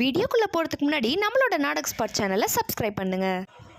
வீடியோக்குள்ளே போகிறதுக்கு முன்னாடி நம்மளோட நாடக ஸ்பாட் சேனலை சப்ஸ்கிரைப் பண்ணுங்க.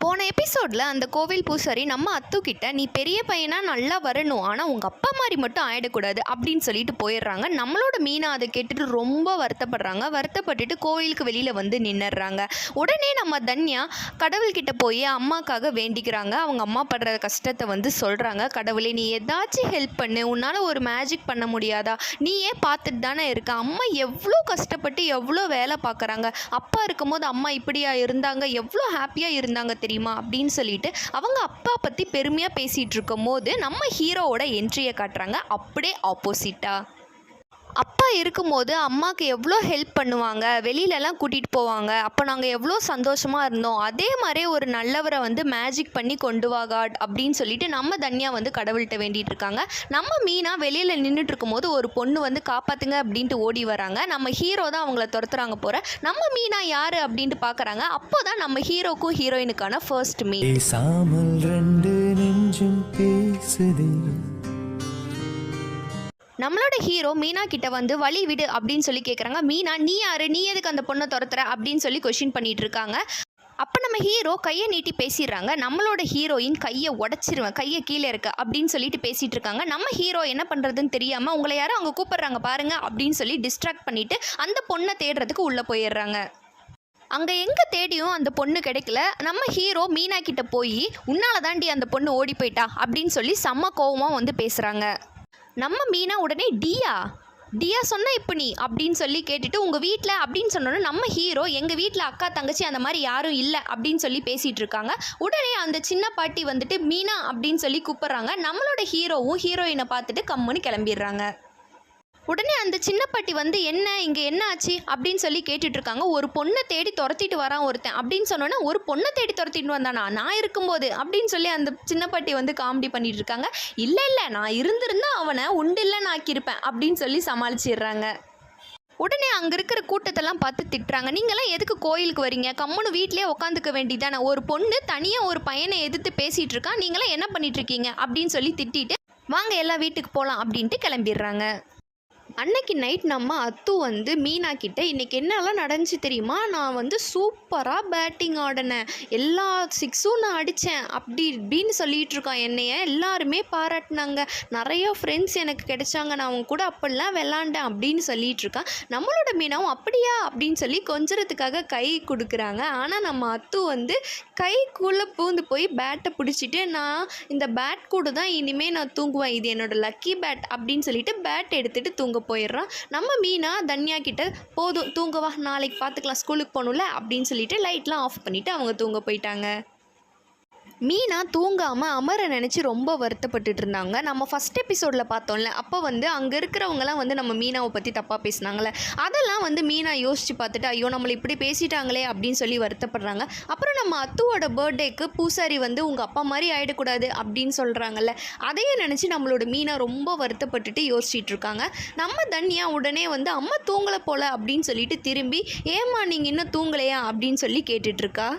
போன எபிசோடில் அந்த கோவில் பூசாரி நம்ம அத்துக்கிட்ட நீ பெரிய பையனாக நல்லா வரணும், ஆனால் உங்கள் அப்பா மாதிரி மட்டும் ஆகிடக்கூடாது அப்படின்னு சொல்லிட்டு போயிடுறாங்க. நம்மளோட மீனா அதை கேட்டுட்டு ரொம்ப வருத்தப்பட்டுட்டு கோவிலுக்கு வெளியில் வந்து நின்னுடுறாங்க. உடனே நம்ம தன்யா கடவுள்கிட்ட போய் அம்மாக்காக வேண்டிக்கிறாங்க. அவங்க அம்மா படுற கஷ்டத்தை வந்து சொல்கிறாங்க. கடவுளே, நீ ஏதாச்சும் ஹெல்ப் பண்ணு, உன்னால் ஒரு மேஜிக் பண்ண முடியாதா? நீ ஏன் பார்த்துட்டு தானே இருக்க? அம்மா எவ்வளோ கஷ்டப்பட்டு எவ்வளோ வேலை பார்க்குறாங்க. அப்பா இருக்கும்போது அம்மா இப்படியா இருந்தாங்க, எவ்வளோ ஹாப்பியாக இருந்தாங்க தெரியுமா அப்படின்னு சொல்லிட்டு அவங்க அப்பா பற்றி பெருமையாக பேசிகிட்டு இருக்கும் போது நம்ம ஹீரோவோட என்ட்ரியை காட்டுறாங்க. அப்படியே ஆப்போசிட்டா அப்பா இருக்கும்போது அம்மாவுக்கு எவ்வளோ ஹெல்ப் பண்ணுவாங்க, வெளியிலலாம் கூட்டிகிட்டு போவாங்க. அப்போ நாங்கள் எவ்வளோ சந்தோஷமாக இருந்தோம். அதே மாதிரி ஒரு நல்லவரை வந்து மேஜிக் பண்ணி கொண்டு வா காட் அப்படின்னு சொல்லிட்டு நம்ம தன்யா வந்து கடவுள்கிட்ட வேண்டிகிட்டு இருக்காங்க. நம்ம மீனா வெளியில் நின்றுட்டு இருக்கும்போது ஒரு பொண்ணு வந்து காப்பாற்றுங்க அப்படின்ட்டு ஓடி வராங்க. நம்ம ஹீரோ தான் அவங்கள துரத்துறாங்க போகிற. நம்ம மீனா யார் அப்படின்ட்டு பார்க்குறாங்க. அப்போ தான் நம்ம ஹீரோக்கும் ஹீரோயினுக்கான ஃபர்ஸ்ட் மீட். நம்மளோட ஹீரோ மீனா கிட்ட வந்து வழி விடு அப்படின்னு சொல்லி கேட்குறாங்க. மீனா, நீ யாரு, நீ எதுக்கு அந்த பொண்ணை துரத்துற அப்படின்னு சொல்லி கொஸ்டின் பண்ணிட்டு இருக்காங்க. அப்போ நம்ம ஹீரோ கையை நீட்டி பேசிடுறாங்க. நம்மளோட ஹீரோயின் கையை உடச்சிருவேன், கையை கீழே இருக்க அப்படின்னு சொல்லிட்டு பேசிட்டு இருக்காங்க. நம்ம ஹீரோ என்ன பண்ணுறதுன்னு தெரியாமல் உங்களை யாரும் அங்கே கூப்பிடுறாங்க பாருங்க அப்படின்னு சொல்லி டிஸ்ட்ராக்ட் பண்ணிட்டு அந்த பொண்ணை தேடுறதுக்கு உள்ளே போயிடுறாங்க. அங்கே எங்கே தேடியும் அந்த பொண்ணு கிடைக்கல. நம்ம ஹீரோ மீனா கிட்ட போய் உன்னால தாண்டி அந்த பொண்ணு ஓடி போயிட்டா அப்படின்னு சொல்லி செம்ம கோவமாக வந்து பேசுகிறாங்க. நம்ம மீனா உடனே டியா சொன்னால் இப்போ நீ அப்படின்னு சொல்லி கேட்டுட்டு உங்கள் வீட்டில் அப்படின்னு சொன்னோன்னே நம்ம ஹீரோ எங்கள் வீட்டில் அக்கா தங்கச்சி அந்த மாதிரி யாரும் இல்லை அப்படின்னு சொல்லி பேசிகிட்டு இருக்காங்க. உடனே அந்த சின்ன பாட்டி வந்துட்டு மீனா அப்படின்னு சொல்லி கூப்பிட்றாங்க. நம்மளோட ஹீரோவும் ஹீரோயினை பார்த்துட்டு கம்முன்னு கிளம்பிடுறாங்க. உடனே அந்த சின்ன பாட்டி வந்து என்ன இங்கே என்ன ஆச்சு அப்படின்னு சொல்லி கேட்டுட்ருக்காங்க. ஒரு பொண்ணை தேடி துரத்திட்டு வரான் ஒருத்தன் அப்படின்னு சொன்னோன்னே ஒரு பொண்ணை தேடி துரத்திட்டு வந்தானா நான் இருக்கும்போது அப்படின்னு சொல்லி அந்த சின்ன பாட்டி வந்து காமெடி பண்ணிட்டு இருக்காங்க. இல்லை நான் இருந்திருந்தா அவனை உண்டில்லன்னு ஆக்கியிருப்பேன் அப்படின்னு சொல்லி சமாளிச்சிடுறாங்க. உடனே அங்கே இருக்கிற கூட்டத்தெல்லாம் பார்த்து திட்டுறாங்க. நீங்களாம் எதுக்கு கோயிலுக்கு வரீங்க? கம்முன்னு வீட்டிலே உட்காந்துக்க வேண்டியதானே. ஒரு பொண்ணு தனியாக ஒரு பையனை எதிர்த்து பேசிகிட்டு இருக்கா, நீங்களாம் என்ன பண்ணிகிட்ருக்கீங்க அப்படின்னு சொல்லி திட்டிட்டு வாங்க எல்லாம் வீட்டுக்கு போகலாம் அப்படின்ட்டு கிளம்பிடுறாங்க. அன்னைக்கு நைட் நம்ம அத்து வந்து மீனா கிட்ட இன்றைக்கி என்னெல்லாம் நடந்துச்சு தெரியுமா, நான் வந்து சூப்பராக பேட்டிங் ஆடினேன், எல்லா சிக்ஸும் நான் அடித்தேன் அப்படி இப்படின்னு சொல்லிகிட்டு இருக்கான். என்னைய எல்லாருமே பாராட்டினாங்க, நிறைய ஃப்ரெண்ட்ஸ் எனக்கு கிடைச்சாங்க, நான் அவங்க கூட அப்படிலாம் விளாண்டேன் அப்படின்னு சொல்லிகிட்டு இருக்கான். நம்மளோட மீனாவும் அப்படியா அப்படின்னு சொல்லி கொஞ்சறதுக்காக கை கொடுக்குறாங்க. ஆனால் நம்ம அத்து வந்து கைக்குள்ளே பூந்து போய் பேட்டை பிடிச்சிட்டு நான் இந்த பேட் கூட தான் இனிமேல் நான் தூங்குவேன், இது என்னோட லக்கி பேட் அப்படின்னு சொல்லிட்டு பேட் எடுத்துகிட்டு தூங்க போயிடுறான். நம்ம மீனா தன்யா கிட்ட போதும் தூங்கவா, நாளைக்கு பார்த்துக்கலாம், ஸ்கூலுக்கு போகணும்ல அப்படின்னு சொல்லிட்டு லைட்லாம் ஆஃப் பண்ணிவிட்டு அவங்க தூங்க போயிட்டாங்க. மீனா தூங்காமல் அமரை நினச்சி ரொம்ப வருத்தப்பட்டுட்டு இருந்தாங்க. நம்ம ஃபஸ்ட் எபிசோடில் பார்த்தோம்ல, அப்போ வந்து அங்கே இருக்கிறவங்கலாம் வந்து நம்ம மீனாவை பற்றி தப்பாக பேசினாங்களே, அதெல்லாம் வந்து மீனா யோசித்து பார்த்துட்டு ஐயோ நம்மளை இப்படி பேசிட்டாங்களே அப்படின்னு சொல்லி வருத்தப்படுறாங்க. அப்புறம் நம்ம அத்துவோட பர்த்டேக்கு பூசாரி வந்து உங்கள் அப்பா மாதிரி ஆகிடக்கூடாது அப்படின்னு சொல்கிறாங்கல்ல, அதையே நினச்சி நம்மளோட மீனா ரொம்ப வருத்தப்பட்டுட்டு யோசிச்சுட்டு இருக்காங்க. நம்ம தன்யா உடனே வந்து அம்மா தூங்கலை போல அப்படின்னு சொல்லிட்டு திரும்பி ஏம்மா நீங்கள் இன்னும் தூங்கலையா அப்படின்னு சொல்லி கேட்டுட்ருக்கா.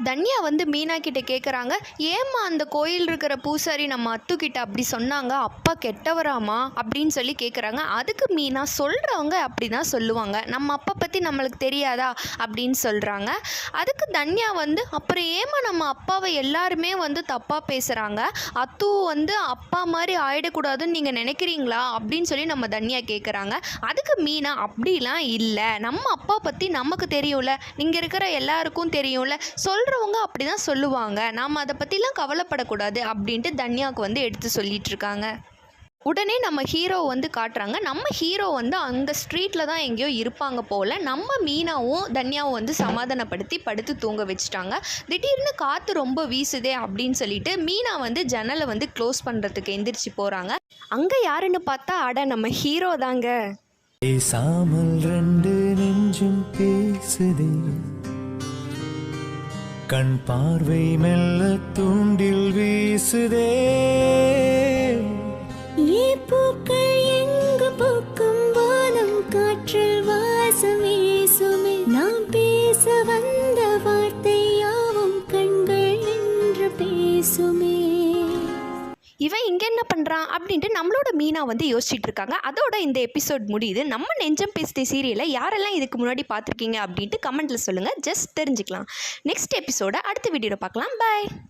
தன்யா வந்து மீனா கிட்ட கேட்குறாங்க, ஏம்மா அந்த கோயில் இருக்கிற பூசாரி நம்ம அத்துக்கிட்ட அப்படி சொன்னாங்க, அப்பா கெட்டவராமா அப்படின்னு சொல்லி கேட்குறாங்க. அதுக்கு மீனா சொல்கிறவங்க அப்படி தான் சொல்லுவாங்க, நம்ம அப்பா பற்றி நம்மளுக்கு தெரியாதா அப்படின்னு சொல்கிறாங்க. அதுக்கு தன்யா வந்து அப்புறம் ஏம்மா நம்ம அப்பாவை எல்லாருமே வந்து தப்பாக பேசுகிறாங்க, அத்து வந்து அப்பா மாதிரி ஆகிடக்கூடாதுன்னு நீங்கள் நினைக்கிறீங்களா அப்படின்னு சொல்லி நம்ம தன்யா கேட்குறாங்க. அதுக்கு மீனா அப்படிலாம் இல்லை, நம்ம அப்பா பற்றி நமக்கு தெரியும்ல, நீங்கள் இருக்கிற எல்லாருக்கும் தெரியும்ல, சொல்கிறவங்க அப்படி தான் சொல்லுவாங்க, நாம் அதை பற்றிலாம் கவலைப்படக்கூடாது அப்படின்ட்டு தன்யாவுக்கு வந்து எடுத்து சொல்லிட்டு இருக்காங்க. உடனே நம்ம ஹீரோ வந்து காட்டுறாங்க. நம்ம ஹீரோ வந்து அந்த ஸ்ட்ரீட்டில் தான் எங்கேயோ இருப்பாங்க போல். நம்ம மீனாவும் தன்யாவும் வந்து சமாதானப்படுத்தி படுத்து தூங்க வச்சுட்டாங்க. திடீர்னு காற்று ரொம்ப வீசுதே அப்படின்னு சொல்லிட்டு மீனா வந்து ஜன்னலை வந்து க்ளோஸ் பண்ணுறதுக்கு எந்திரிச்சு போகிறாங்க. அங்கே யாருன்னு பார்த்தா அட நம்ம ஹீரோ தாங்க. பேசாமல் ரெண்டு நெஞ்சும் பேசுதே, கண் பார்வை மெல்ல தூண்டில் வீசுதே, பூக்கள் எங்கு பூக்கும் வானம் காற்றில் வாசம் வீசுமே, நாம் பேச வந்த வார்த்தை யாவும் கண்கள் என்று பேசுமே. இவன் இங்கே என்ன பண்ணுறான் பண்ணுறான் அப்படின்ட்டு நம்மளோட மீனா வந்து யோசிச்சுட்டு இருக்காங்க. அதோட இந்த எபிசோட் முடியுது. நம்ம நெஞ்சம் பேசுதே சீரியலை யாரெல்லாம் இதுக்கு முன்னாடி பார்த்துருக்கீங்க அப்படின்ட்டு கமெண்ட்டில் சொல்லுங்கள். ஜஸ்ட் தெரிஞ்சுக்கலாம். நெக்ஸ்ட் எபிசோட அடுத்த வீடியோவில் பார்க்கலாம். பாய்.